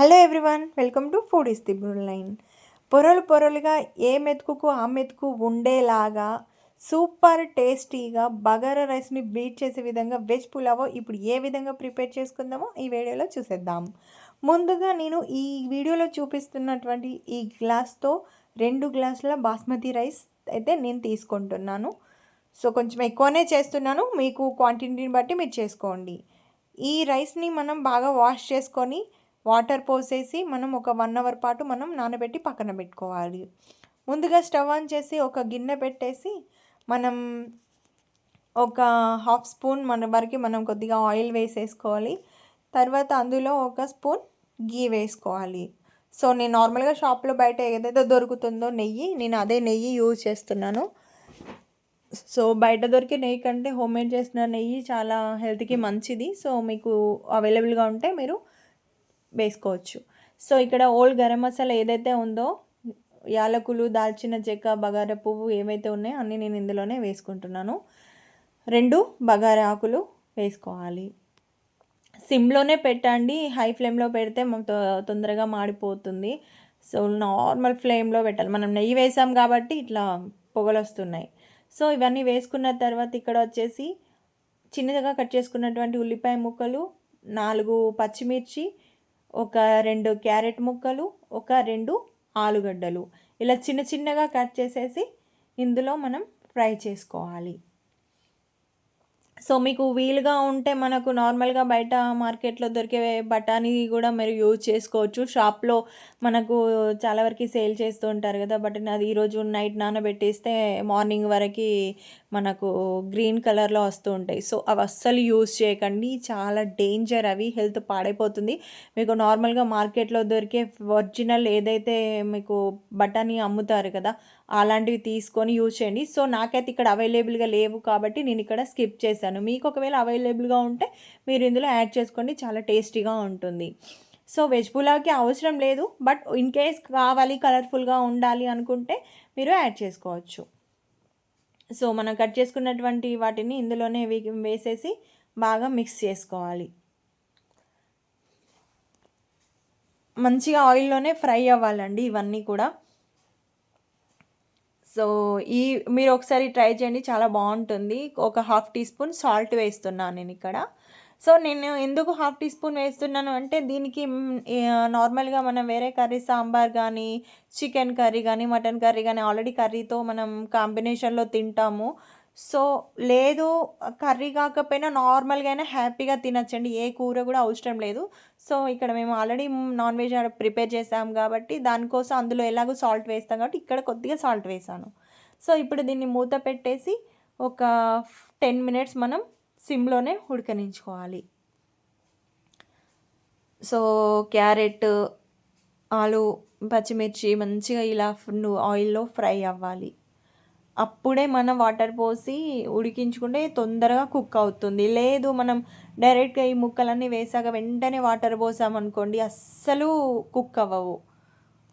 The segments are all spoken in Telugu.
Hello everyone, welcome to food is the blue line. పొరలు పొరలుగా ఏ మెతుకుకు ఆ మెతుకు ఉండేలాగా సూపర్ టేస్టీగా బగారా రైస్ని బీట్ చేసే విధంగా వెజ్ పులావో ఇప్పుడు ఏ విధంగా ప్రిపేర్ చేసుకుందామో ఈ వీడియోలో చూసేద్దాం. ముందుగా నేను ఈ వీడియోలో చూపిస్తున్నటువంటి ఈ గ్లాస్తో 2 గ్లాసుల బాస్మతి రైస్ అయితే నేను తీసుకుంటున్నాను. సో కొంచెం ఎక్కువనే చేస్తున్నాను, మీకు క్వాంటిటీని బట్టి మీరు చేసుకోండి. ఈ రైస్ని మనం బాగా వాష్ చేసుకొని వాటర్ పోసేసి మనం ఒక 1 అవర్ పాటు మనం నానబెట్టి పక్కన పెట్టుకోవాలి. ముందుగా స్టవ్ ఆన్ చేసి ఒక గిన్నె పెట్టేసి మనం ఒక హాఫ్ స్పూన్ మన వరకు మనం కొద్దిగా ఆయిల్ వేసేసుకోవాలి. తర్వాత అందులో ఒక స్పూన్ గీ వేసుకోవాలి. సో నేను నార్మల్గా షాప్లో బయట ఏదైతే దొరుకుతుందో నెయ్యి, నేను అదే నెయ్యి యూజ్ చేస్తున్నాను. సో బయట దొరికే నెయ్యి కంటే హోమ్మేడ్ చేసిన నెయ్యి చాలా హెల్త్కి మంచిది. సో మీకు అవైలబుల్గా ఉంటే మీరు వేసుకోవచ్చు. సో ఇక్కడ ఓల్డ్ గరం మసాలా ఏదైతే ఉందో, యాలకులు, దాల్చిన చెక్క, బగారా పువ్వు ఏవైతే ఉన్నాయో అన్నీ నేను ఇందులోనే వేసుకుంటున్నాను. 2 బగారా ఆకులు వేసుకోవాలి. సిమ్లోనే పెట్టండి, హై ఫ్లేమ్లో పెడితే తొందరగా మాడిపోతుంది. సో నార్మల్ ఫ్లేమ్లో పెట్టాలి. మనం నెయ్యి వేసాం కాబట్టి ఇట్లా పొగలు వస్తున్నాయి. సో ఇవన్నీ వేసుకున్న తర్వాత ఇక్కడ వచ్చేసి చిన్నగా కట్ చేసుకున్నటువంటి ఉల్లిపాయ ముక్కలు, 4 పచ్చిమిర్చి, ఒక 2 క్యారెట్ ముక్కలు, ఒక 2 ఆలుగడ్డలు ఇలా చిన్న చిన్నగా కట్ చేసేసి ఇందులో మనం ఫ్రై చేసుకోవాలి. సో మీకు వీలుగా ఉంటే మనకు నార్మల్గా బయట మార్కెట్లో దొరికే బఠానీ కూడా మీరు యూజ్ చేసుకోవచ్చు. షాప్లో మనకు చాలా వరకు సేల్ చేస్తూ ఉంటారు కదా, బట్ అది ఈరోజు నైట్ నానబెట్టేస్తే మార్నింగ్ వరకు మనకు గ్రీన్ కలర్లో వస్తూ ఉంటాయి. సో అవి అస్సలు యూజ్ చేయకండి, చాలా డేంజర్, అవి హెల్త్ పాడైపోతుంది. మీకు నార్మల్గా మార్కెట్లో దొరికే ఒరిజినల్ ఏదైతే మీకు బఠానీ అమ్ముతారు కదా, అలాంటివి తీసుకొని యూజ్ చేయండి. సో నాకైతే ఇక్కడ అవైలబుల్గా లేవు కాబట్టి నేను ఇక్కడ స్కిప్ చేశాను. మీకు ఒకవేళ అవైలబుల్గా ఉంటే మీరు ఇందులో యాడ్ చేసుకోండి, చాలా టేస్టీగా ఉంటుంది. సో వెజ్ పులావ్కి అవసరం లేదు, బట్ ఇన్ కేస్ కావాలి, కలర్ఫుల్గా ఉండాలి అనుకుంటే మీరు యాడ్ చేసుకోవచ్చు. సో మనం కట్ చేసుకున్నటువంటి వాటిని ఇందులోనే వేసేసి బాగా మిక్స్ చేసుకోవాలి. మంచిగా ఆయిల్లోనే ఫ్రై అవ్వాలండి ఇవన్నీ కూడా. సో మీరు ఒకసారి ట్రై చేయండి, చాలా బాగుంటుంది. ఒక 1/2 టీ స్పూన్ సాల్ట్ వేస్తున్నాను నేను ఇక్కడ. సో నేను ఎందుకు 1/2 టీ స్పూన్ వేస్తున్నాను అంటే, దీనికి నార్మల్గా మనం వేరే కర్రీ, సాంబార్ కానీ, చికెన్ కర్రీ కానీ, మటన్ కర్రీ కానీ ఆల్రెడీ కర్రీతో మనం కాంబినేషన్లో తింటాము. సో లేదు, కర్రీ కాకపోయినా నార్మల్గా అయినా హ్యాపీగా తినచ్చండి, ఏ కూర కూడా అవసరం లేదు. సో ఇక్కడ మేము ఆల్రెడీ నాన్ వెజ్ ప్రిపేర్ చేసాం కాబట్టి దానికోసం అందులో ఎలాగో సాల్ట్ వేస్తాం కాబట్టి ఇక్కడ కొద్దిగా సాల్ట్ వేసాను. సో ఇప్పుడు దీన్ని మూత పెట్టేసి ఒక 10 మినిట్స్ మనం సిమ్లోనే ఉడకనించుకోవాలి. సో క్యారెట్, ఆలు, పచ్చిమిర్చి మంచిగా ఇలా ఆయిల్లో ఫ్రై అవ్వాలి. అప్పుడే మనం వాటర్ పోసి ఉడికించుకుంటే తొందరగా కుక్ అవుతుంది. లేదు మనం డైరెక్ట్గా ఈ ముక్కలన్నీ వేసాక వెంటనే వాటర్ పోసామనుకోండి అస్సలు కుక్ అవ్వవు,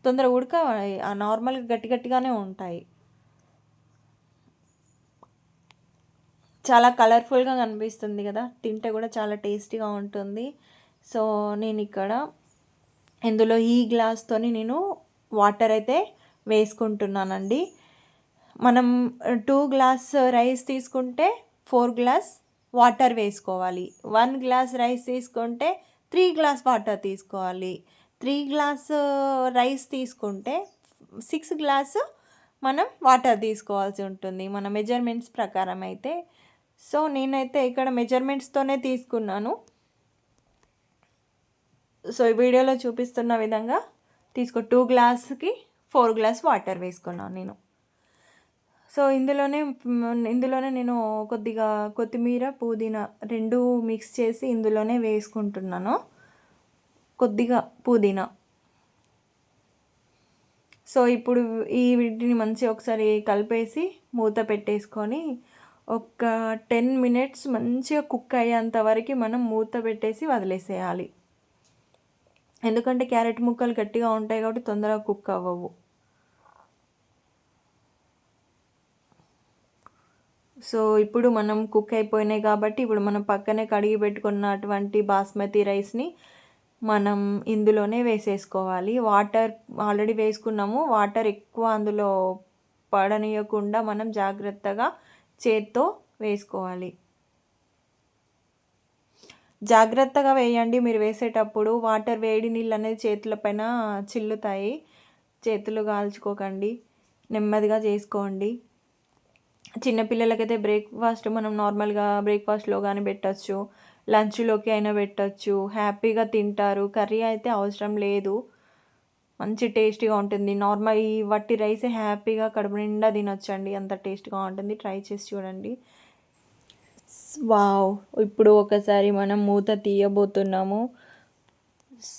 తొందరగా నార్మల్గా గట్టి గట్టిగానే ఉంటాయి. చాలా కలర్ఫుల్గా కనిపిస్తుంది కదా, తింటే కూడా చాలా టేస్టీగా ఉంటుంది. సో నేను ఇక్కడ ఇందులో ఈ గ్లాస్తోని నేను వాటర్ అయితే వేసుకుంటున్నానండి. మనం 2 గ్లాస్ రైస్ తీసుకుంటే 4 గ్లాస్ వాటర్ వేసుకోవాలి. 1 గ్లాస్ రైస్ తీసుకుంటే 3 గ్లాస్ వాటర్ తీసుకోవాలి. 3 గ్లాస్ రైస్ తీసుకుంటే 6 గ్లాస్ మనం వాటర్ తీసుకోవాల్సి ఉంటుంది మన మెజర్మెంట్స్ ప్రకారం అయితే. సో నేనైతే ఇక్కడ మెజర్మెంట్స్తోనే తీసుకున్నాను. సో ఈ వీడియోలో చూపిస్తున్న విధంగా 2 గ్లాస్కి 4 గ్లాస్ వాటర్ వేసుకున్నాను నేను. సో ఇందులోనే నేను కొద్దిగా కొత్తిమీర, పుదీనా 2 మిక్స్ చేసి ఇందులోనే వేసుకుంటున్నాను, కొద్దిగా పుదీనా. సో ఇప్పుడు వీటిని మంచిగా ఒకసారి కలిపేసి మూత పెట్టేసుకొని ఒక 10 మినిట్స్ మంచిగా కుక్ అయ్యేంత వరకు మనం మూత పెట్టేసి వదిలేసేయాలి. ఎందుకంటే క్యారెట్ ముక్కలు గట్టిగా ఉంటాయి కాబట్టి తొందరగా కుక్ అవ్వవు. సో ఇప్పుడు మనం కుక్ అయిపోయినాయి కాబట్టి ఇప్పుడు మనం పక్కనే కడిగి పెట్టుకున్నటువంటి బాస్మతి రైస్ని మనం ఇందులోనే వేసేసుకోవాలి. వాటర్ ఆల్రెడీ వేసుకున్నాము. వాటర్ ఎక్కువ అందులో పడనీయకుండా మనం జాగ్రత్తగా చేత్తో వేసుకోవాలి. జాగ్రత్తగా వేయండి మీరు వేసేటప్పుడు. వాటర్ వేడి నీళ్ళు అనేది చేతుల పైన చిల్లుతాయి. చేతులు కాల్చుకోకండి. నెమ్మదిగా చేసుకోండి. చిన్నపిల్లలకైతే బ్రేక్ఫాస్ట్ మనం నార్మల్గా బ్రేక్ఫాస్ట్లో కానీ పెట్టచ్చు, లంచ్లోకి అయినా పెట్టచ్చు, హ్యాపీగా తింటారు. కర్రీ అయితే అవసరం లేదు. మంచి టేస్టీగా ఉంటుంది. నార్మల్ ఈ వట్టి రైసే హ్యాపీగా కడుపు నిండా తినొచ్చండి. అంత టేస్ట్గా ఉంటుంది. ట్రై చేసి చూడండి. వావ్! ఇప్పుడు ఒకసారి మనం మూత తీయబోతున్నాము.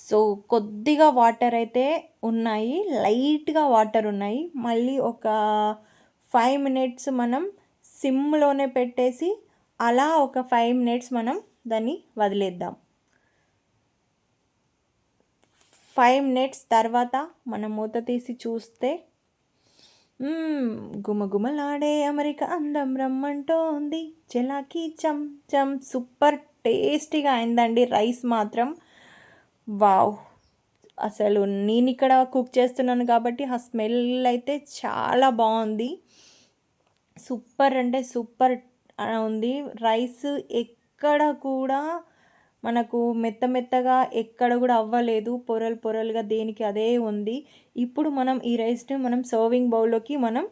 సో కొద్దిగా వాటర్ అయితే ఉన్నాయి, లైట్గా వాటర్ ఉన్నాయి. మళ్ళీ ఒక 5 మినిట్స్ మనం సిమ్లోనే పెట్టేసి అలా ఒక 5 మినిట్స్ మనం దాన్ని వదిలేద్దాం. 5 మినిట్స్ తర్వాత మనం మూత తీసి చూస్తే గుమగుమలాడే అమెరికా అందం రమ్మంటోంది, చెలాకి చం చం. సూపర్ టేస్టీగా అయిందండి రైస్ మాత్రం. వావ్! అసలు నేను ఇక్కడ కుక్ చేస్తున్నాను కాబట్టి ఆ స్మెల్ అయితే చాలా బాగుంది. సూపర్ అంటే సూపర్ ఉంది. రైస్ ఎక్కడ కూడా మనకు మెత్తగా ఎక్కడ కూడా అవ్వలేదు. పొరలు పొరలుగా దేనికి అదే ఉంది. ఇప్పుడు మనం ఈ రైస్ని మనం సర్వింగ్ బౌల్లోకి మనం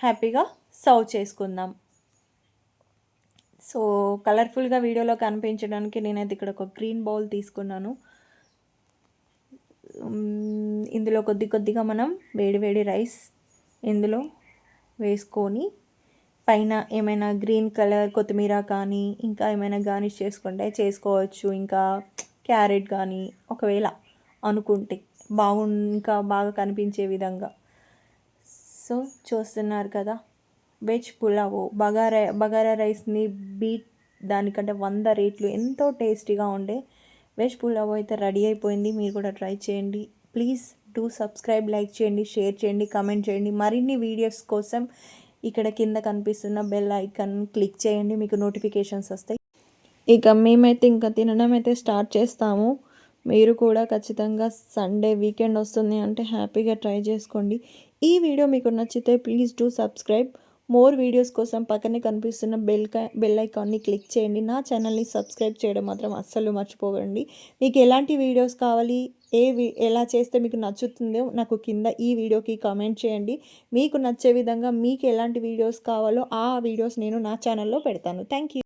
హ్యాపీగా సర్వ్ చేసుకుందాం. సో కలర్ఫుల్గా వీడియోలో కనిపించడానికి నేనైతే ఇక్కడ ఒక గ్రీన్ బౌల్ తీసుకున్నాను. ఇందులో కొద్దిగా మనం వేడి రైస్ ఇందులో వేసుకొని పైన ఏమైనా గ్రీన్ కలర్ కొత్తిమీర కానీ ఇంకా ఏమైనా గార్నిష్ చేసుకుంటే చేసుకోవచ్చు. ఇంకా క్యారెట్ కానీ ఒకవేళ అనుకుంటే ఇంకా బాగా కనిపించే విధంగా. సో చూస్తున్నారు కదా, వెజ్ పులావ్ బగారా రైస్ని బీట్ దానికంటే 100 రెట్లు ఎంతో టేస్టీగా ఉండే వెజ్ పులావ్ అయితే రెడీ అయిపోయింది. మీరు కూడా ట్రై చేయండి. ప్లీజ్ డూ సబ్స్క్రైబ్, లైక్ చేయండి, షేర్ చేయండి, కామెంట్ చేయండి. మరిన్ని వీడియోస్ కోసం ఇక్కడ కింద కనిపిస్తున్న బెల్ ఐకాన్ క్లిక్ చేయండి, మీకు నోటిఫికేషన్స్ వస్తాయి. ఇక మేమైతే ఇంకా తినడం అయితే స్టార్ట్ చేస్తాము. మీరు కూడా ఖచ్చితంగా సండే వీకెండ్ వస్తుంది అంటే హ్యాపీగా ట్రై చేసుకోండి. ఈ వీడియో మీకు నచ్చితే please do subscribe. More videos కోసం పక్కనే కనిపిస్తున్న బెల్ ఐకాన్ని క్లిక్ చేయండి. నా ఛానల్ని సబ్స్క్రైబ్ చేయడం మాత్రం అస్సలు మర్చిపోకండి. మీకు ఎలాంటి వీడియోస్ కావాలి, ఎలా చేస్తే మీకు నచ్చుతుందో నాకు కింద ఈ వీడియోకి కామెంట్ చేయండి. మీకు నచ్చే విధంగా మీకు ఎలాంటి వీడియోస్ కావాలో ఆ వీడియోస్ నేను నా ఛానల్లో పెడతాను. Thank you.